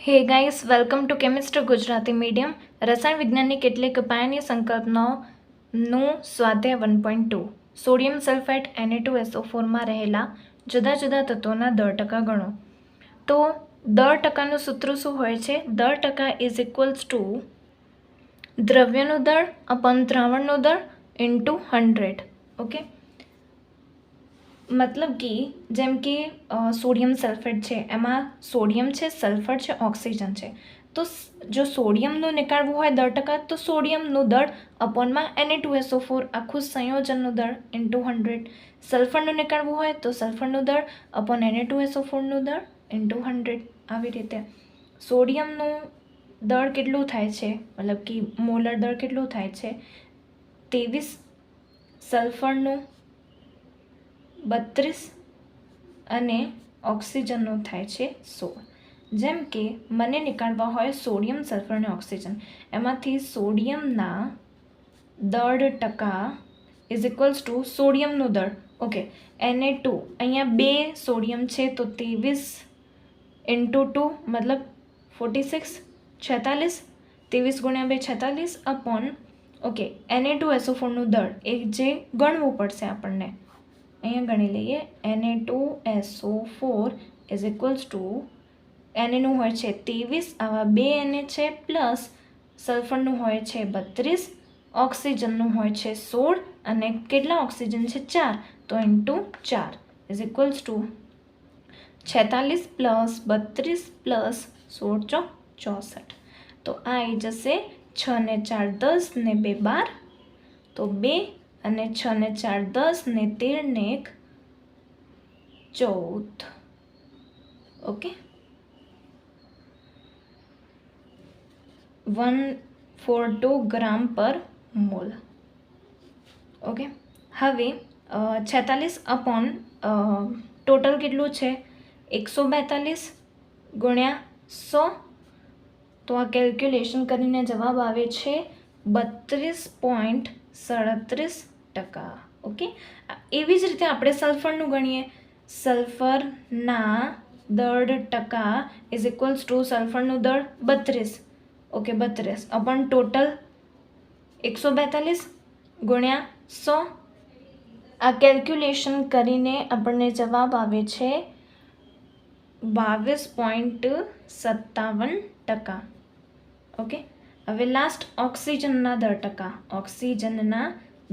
હે guys, welcome to chemistry Gujarati medium. રસાયણ વિજ્ઞાનની કેટલીક પાયાની સંકલ્પનાઓનું સ્વાધ્યાય 1.2 સોડિયમ સલ્ફેટ Na2SO4માં રહેલા જુદા જુદા તત્વોના દર ટકા ગણો. તો દર ટકાનું સૂત્ર શું હોય છે? દર ટકા ઇઝ ઇક્વલ્સ ટુ દ્રવ્યનું દળ અપન દ્રાવણનું દળ ઇન્ટુ 100. ઓકે, મતલબ કે જેમ કે સોડિયમ સલ્ફેટ છે, એમાં સોડિયમ છે, સલ્ફર છે, ઓક્સિજન છે. તો જો સોડિયમનું નીકાળવું હોય દર ટકા, તો સોડિયમનું દળ અપોનમાં Na2SO4 આખું સંયોજનનું દળ ઇન્ટુ 100. સલ્ફરનું નીકાળવું હોય તો સલ્ફરનું દળ અપોન Na2SO4નું દળ ઇન્ટુ 100. આવી રીતે સોડિયમનું દળ કેટલું થાય છે, મતલબ કે મોલર દળ કેટલું થાય છે 23, સલ્ફરનું 32 અને ઓક્સિજનનું થાય છે 16. જેમ કે મને નીકાળવા હોય સોડિયમ, સલ્ફર અને ઓક્સિજન, એમાંથી સોડિયમના દળ ટકા ઇઝ ઇક્વલ્સ ટુ સોડિયમનું દળ. ઓકે, Na2 અહીંયા 2 સોડિયમ છે તો 23 ઇન્ટુ 2 મતલબ 46, 46, 23 ગુણ્યા 2 46 અપોન ઓકે Na2SO4નું દળ એ જે ગણવું પડશે આપણને, અહીંયા ગણી લઈએ. Na2SO4 ઇઝ ઇક્વલ્સ ટુ Naનું હોય છે 23, આવા 2 Na છે, પ્લસ સલ્ફરનું હોય છે 32, ઓક્સિજનનું હોય છે 16 અને કેટલા ઓક્સિજન છે 4, તો into 4 is equals to 46 plus 32 plus 16 ચોક 64. તો આ આવી જશે 6 ને 4 10 ને 2 12, તો 2 અને 6 ને 4 10 ને 13 ને 1 14. ઓકે, 142 ગ્રામ પર મોલ. ઓકે, હવે 46 અપોન ટોટલ કેટલું છે 142 ગુણ્યા 100, તો આ કેલ્ક્યુલેશન કરીને જવાબ આવે છે 32.37%. ઓકે, એવી જ રીતે આપણે સલ્ફરનું ગણીએ. સલ્ફરના દળ ટકા ઇઝ ઇક્વલ્સ ટુ સલ્ફરનું દળ 32, ઓકે 32 અપોન ટોટલ 142 ગુણ્યા 100. આ કેલ્ક્યુલેશન કરીને આપણને જવાબ આવે છે 22.57%. ઓકે, હવે લાસ્ટ ઓક્સિજનના દળ ટકા. ઓક્સિજનના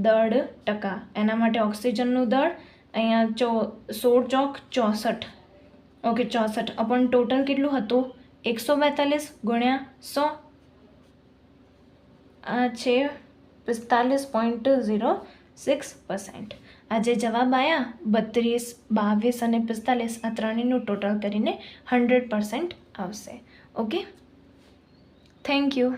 દળ ટકા, એના માટે ઓક્સિજનનું દળ અહીંયા 16 ચોક 64, ઓકે 64 અપોન ટોટલ કેટલું હતું 142 ગુણ્યા 100, આ છે 45.06%. આ જે જવાબ આવ્યા 32, 22 અને 45, આ ત્રણેયનું ટોટલ કરીને 100% આવશે. Okay, thank you.